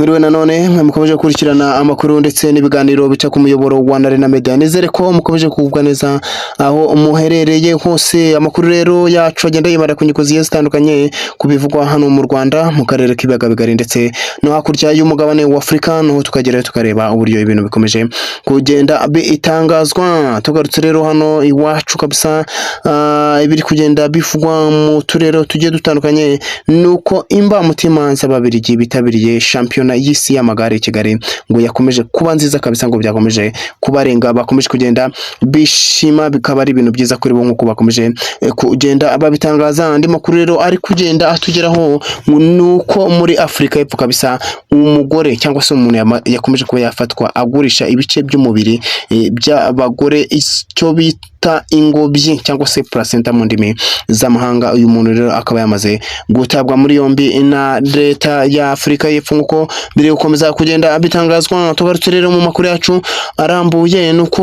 Mwiriwe nanone mukomeje gukurikirana amakuru ndetse n'ibiganiro bica ku muyoboro wa Arena Media. Nizere ko mukomeje kugubwa neza aho muherereye hose. Amakuru rero yacu agenda yibara ku nyiko zigiye zitandukanye kubivugwa hano mu Rwanda mu karere k'ibiyaga bigari ndetse no hakurya y'umugabane wa Afurika, no tukagera tukareba uburyo ibintu bikomeje kugenda bitangazwa. Tugarutse rero hano iwacu kabisa, ibiri kugenda bivugwa mu turere tugiye dutandukanye nuko imbamutima z'Ababiligi bitabiriye shampiyona y'isi y'amagare i Kigali ngo yakomeje kuba nziza kabisa, ngo byakomeje kubarenga, bakomeje kugenda bishima, bikaba ari ibintu byiza kuri bo nk'uko bakomeje kugenda babitangaza. Andi makuru rero ari kugenda atugeraho nuko muri Afurika y'Epfo kabisa umugore cyangwa se umuntu yakomeje kuba yafatwa agurisha ibice by'umubiri by'abagore, icyo bita ingobyi cyangwa se placenta mu ndimi z'amahanga. Uyu muntu rero akaba yamaze gutabwa muri yombi na leta ya Afurika y'Epfo nk'uko biri gukomeza kugenda bitangazwa. Tugarutse rero mu makuru yacu arambuye nuko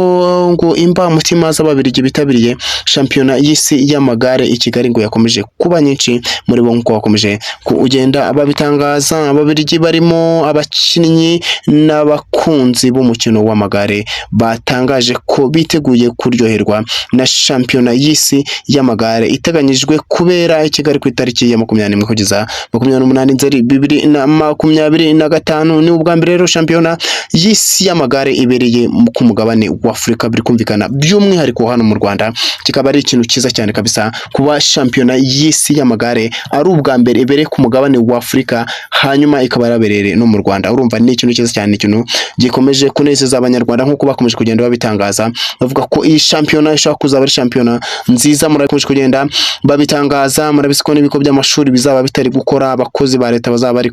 ngo imbamutima z'Ababiligi bitabiriye shampiyona y'isi y'amagare i Kigali ngo yakomeje kuba nyinshi muri bo nk'uko bakomeje kugenda babitangaza. Ababiligi barimo abakinnyi n'abakunzi b'umukino w'amagare batangaje ko biteguye kuryoherwa na shampiyona y'isi y'amagare iteganyijwe kubera i Kigali ku itariki ya 21 kugeza 28 Nzeri 2025. Ni ubwa mbere rero shampiyona y'isi y'amagare ibereye ku mugabane wa Afurika, biri kumvikana by'umwihariko hano mu Rwanda. Kikaba ari ikintu cyiza cyane kabisa kuba shampiyona y'isi y'amagare ari ubwa mbere ibereye ku mugabane wa Afurika, hanyuma ikaba yarabereye no mu Rwanda. Urumva ni ikintu cyiza cyane, ikintu gikomeje kunezeza abanyarwanda nk'uko bakomeje kugenda babitangaza, bavuga ko iyi shampiyona ishaka kuzaba ari shampiyona nziza. Murakomeje kugenda babitangaza, murabizi ko n'ibigo by'amashuri bizaba bitari gukora, abakozi ba leta bazaba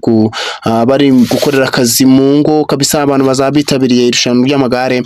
bari gukorera akazi mu ngo kabisa, abantu bazaba bitabiriye irushanwa ry'amagare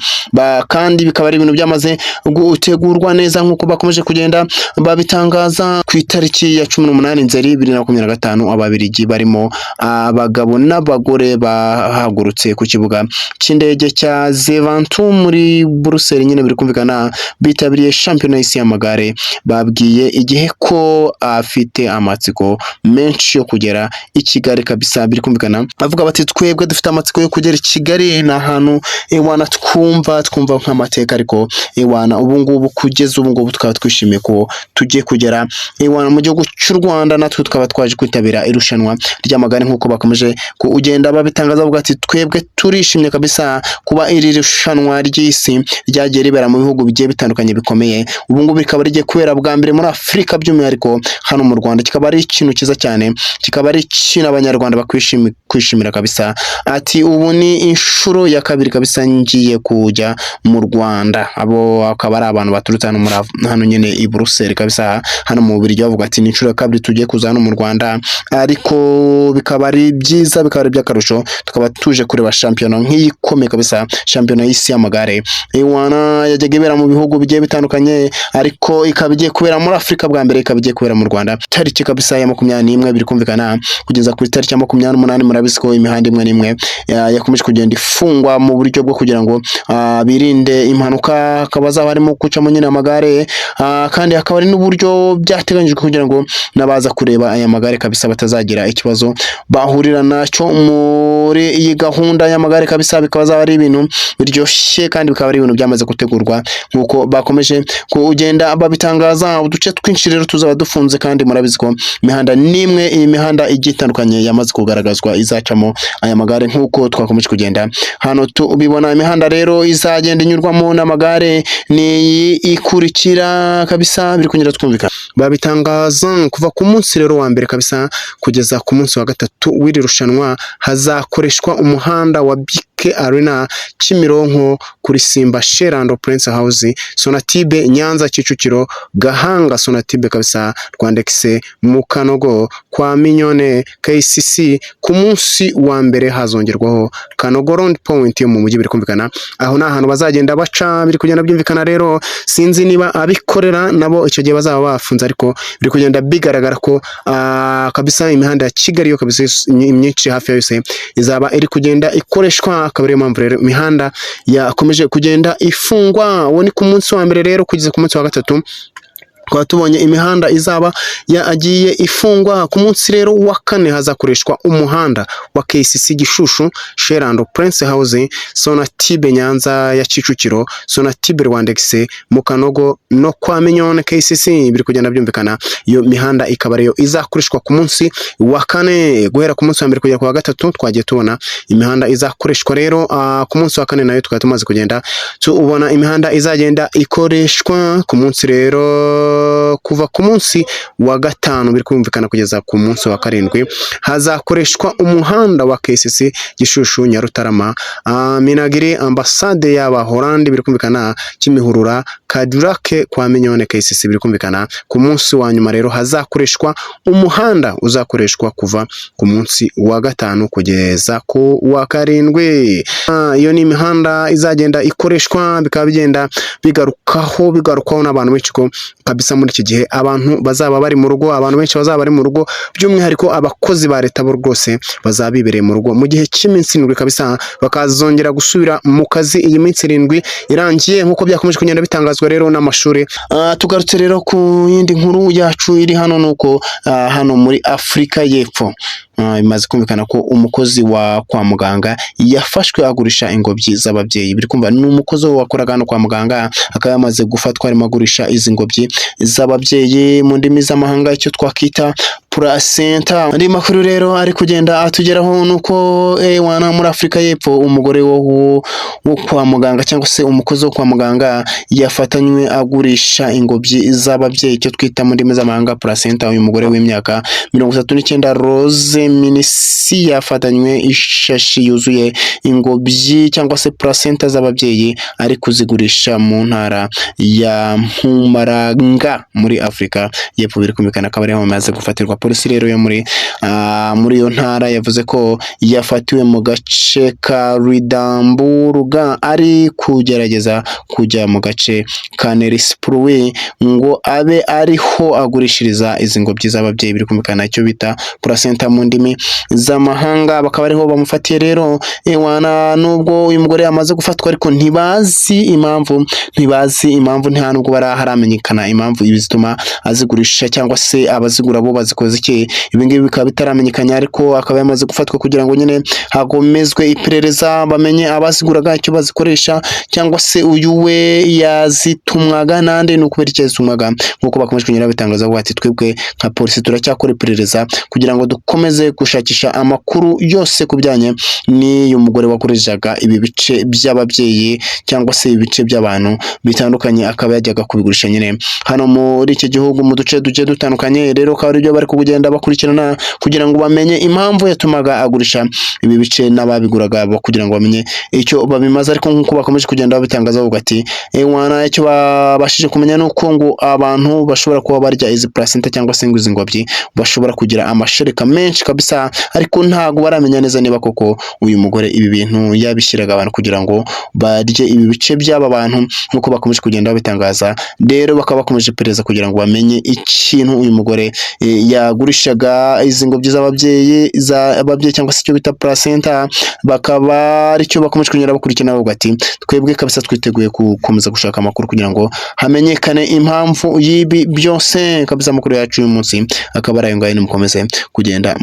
kandi bikaba ari ibintu byamaze gutegurwa neza nk'uko bakomeje kugenda babitangaza. Ku itariki ya 18 Nzeri 2025 Ababiligi barimo abagabo n'abagore bahagurutse ku kibuga cy'indege cya Zeventum muri Brussels, nyine biri kumvikana bitabiriye shampiyona y'isi y'amagare. Babwiye igihe ko afite amatsiko menshi yo kugera i Kigali kabisa, biri kumvikana bavuga bati twebwe dufite amatsiko yo kugera i Kigali. Ni ahantu ewana twumva nk'amateka, ariko ewana ubu ngubu kugeza ubu ngubu tukaba twishimiye ko tugiye kugera ewana mu gihugu cy'u Rwanda, natwe tukaba twaje kwitabira irushanwa ry'amagare nk'uko bakomeje kugenda babitangaza. Bavuga ati twebwe turishimye kabisa kuba iri rushanwa ry'isi ryagiye ribera mu bihugu bigiye bitandukanye bikomeye. Ubu ngubu rikaba rigiye kubera bwa mbere muri Afurika by'umwihariko hano mu Rwanda. Kikaba ari ikintu cyiza cyane, kikaba ari ikintu abanyarwanda bakwishimira kabisa. Ati ubu ni inshuro ya kabiri kabisa ngiye kujya mu Rwanda. Abo akaba ari abantu baturutse hano nyine i Brussels kabisa, hano mu Bubiligi. Bavuga ati ni inshuro ya kabiri tugiye kuza hano mu Rwanda, ariko bikaba ari byiza, bikaba ari by'akarusho. Tukaba tuje kureba shampiyona nk'iyi ikomeye kabisa, shampiyona y'isi y'amagare ewana yajyaga ibera mu bihugu bigiye bitandukanye, ariko ikaba igiye kubera muri Afurika bwa mbere, ikaba igiye kubera mu Rwanda tariki kabisa ya 21 biri kumvikana kugeza ku itariki ya 28. Murabizi ko imihanda imwe n'imwe yakomeje kugenda ifungwa mu buryo bwo kugira ngo birinde impanuka. Hakaba zaba harimo gucamo nyine amagare, kandi hakaba ari n'uburyo byateganyijwe kugira ngo nabaza kureba aya magare kabisa batazagira ikibazo bahurira nacyo muri iyi gahunda y'amagare kabisa. Bikaba zaba ari ibintu biryoshye kandi bikaba ari ibintu byamaze gutegurwa nk'uko bakomeje kugenda babitangaza. Uduce twinshi rero tuzaba dufunze, kandi murabizi ko imihanda n'imwe, iyi mihanda igiye itandukanye yamaze kugaragazwa izacamo aya magare nk'uko twakomeje kugenda hano tubibona. Imihanda rero izagenda inyurwamo n'amagare ni ikurikira kabisa, biri kugenda twumvikana babitangaza. Kuva ku munsi rero wa mbere kabisa kugeza ku munsi wa gatatu w'iri rushanwa hazakoreshwa umuhanda wa BK Arena Kimironko kuri Simba Sherando Prince House, Sonatibe Nyanza, Kicukiro, Gahanga Sonatibe kabisa, Rwandexe mu Kanogo kwa Minyone, KCC. Ku munsi wa mbere hazongerwaho Kanogo Round Point yo mu mujyi, biri kumvikana aho na ahantu bazagenda baca, biri kugenda byumvikana. Rero sinzi niba abikorera nabo icyo gihe bazaba bafunze, ariko biri kugenda bigaragara ko kabisa imihanda ya Kigali yo kabisa imyinshi hafi yose izaba iri kugenda ikoreshwa. Akaba ariyo mpamvu rero imihanda yakomeje kugenda ifungwa. Uwo ni ku munsi wa mbere rero kugeza ku munsi wa gatatu Tukaba tubonye imihanda izaba yagiye ifungwa ku munsi rero wa kane. Hazakoreshwa umuhanda wa KCC Gishushu, Sherando, Prince House, Sonatube Nyanza ya Kicukiro, Sonatube Rwandex, Mukanogo no kwa Minyone. KCC biri kugenda byumvikana, iyo mihanda ikaba ariyo izakoreshwa ku munsi wa kane. Guhera ku munsi wa mbere kugera ku wa gatatu twagiye tubona imihanda izakoreshwa rero. Ku munsi wa kane nayo tukaba tumaze kugenda tubona imihanda izagenda ikoreshwa ku munsi rero. Kuva ku munsi wa gatanu biri kumvikana kugeza ku munsi wa karindwi hazakoreshwa umuhanda wa KCC Gishushu, Nyarutarama, Minagiri, Ambasade y'aba Holandi biri kumvikana, Kimihurura, Kadurake, kwa Minyone. KCC biri kumvikana ku munsi wa nyuma rero hazakoreshwa umuhanda uzakoreshwa kuva ku munsi wa gatanu kugeza ku wa karindwi. Iyo ni imihanda izagenda ikoreshwa, bikaba bigenda bigarukwaho n'abantu benshi ko kabisa muri iki gihe abantu bazaba bari mu rugo, abantu benshi bazaba bari mu rugo, by'umwihariko abakozi ba leta bo rwose bazaba bibereye mu rugo mu gihe cy'iminsi 7 kabisa, bakazongera gusubira mu kazi iyi minsi 7 irangiye nk'uko byakomeje kugenda bitangazwa rero n'amashuri. Tugarutse rero ku yindi nkuru yacu iri hano, nuko hano muri Afurika y'Epfo bimaze kumvikana ko umukozi wa kwa muganga yafashwe agurisha ingobyi z'ababyeyi. Biri kumva ni umukozi wakoraga hano kwa muganga, akaba yamaze gufatwa arimo agurisha izi ngobyi z'ababyeyi, mu ndimi z'amahanga icyo twakita placenta. Andi makuru rero ari kugenda atugeraho nuko wana muri Afurika y'Epfo umugore wo kwa muganga cyangwa se umukozi wo kwa muganga yafatanywe agurisha ingobyi z'ababyeyi, icyo twita mu ndimi z'amahanga placenta. Uyu mugore w'imyaka 39 Rose Minisi yafatanywe ishashi yuzuye ingobyi cyangwa se placenta z'ababyeyi ari kuzigurisha mu ntara ya Mpumalanga muri Afurika y'Epfo. Biri kumvikana akaba ariho amaze gufatirwa. Polisi rero yo muri iyo ntara yavuze ko yafatiwe mu gace ka Ridamburuga ari kugerageza kujya mu gace ka Nerisprui ngo abe ariho agurishiriza izi ngobyi z'ababyeyi. Biri kumvikana icyo bita placenta mu ndimi z'amahanga, bakaba ariho bamufatiye rero. Wana nubwo uyu mugore yamaze gufatwa ariko ntibazi impamvu, nta nubwo haramenyekana impamvu ibi zituma azigurisha cyangwa se abazigura bo bazikoze iki. Ibi ngibi bikaba bitaramenyekanye, ariko akaba yamaze gufatwa kugira ngo nyine hagomezwe iperereza bamenye abaziguraga icyo bazikoresha, cyangwa se uyu we yazitumwaga nande no kubera icyo yazitumwaga. Nk'uko bakomeje kunyura bitangaza bati twebwe nka polisi turacyakora iperereza kugira ngo dukomeze gushakisha amakuru yose kubijyanye n'uyu mugore wakoreshaga ibi bice by'ababyeyi cyangwa se ibice by'abantu bitandukanye, akaba yajyaga kubigurisha nyine hano muri iki gihugu mu duce dutandukanye. Rero akaba ari byo bari kugenda bakurikirana kugira ngo bamenye impamvu yatumaga agurisha ibi bice n'ababiguraga, kugira ngo bamenye icyo babimaze. Ariko nk'uko bakomeje kugenda babitangaza bavuga ati wana icyo babashije kumenya nuko ngo abantu bashobora kuba barya izi placenta cyangwa se izi ngobyi bashobora kugira amashereka menshi kabisa, ariko ntago baramenya neza niba koko uyu mugore ibi bintu yabishyiraga abantu kugira ngo barye ibi bice by'aba bantu nk'uko bakomeje kugenda babitangaza. Rero bakaba bakomeje pereza kugira ngo bamenye ikintu uyu mugore yagurishaga izi ngobyi z'ababyeyi cyangwa se icyo bita placenta. Bakaba aricyo bakomeje kunyura bakurikirana bavuga ati twebwe kabisa twiteguye gukomeza gushaka amakuru kugira ngo hamenyekane impamvu y'ibi byose kabisa. Amakuru yacu uyu munsi akaba ari ayo ngayo, nimukomeze kugenda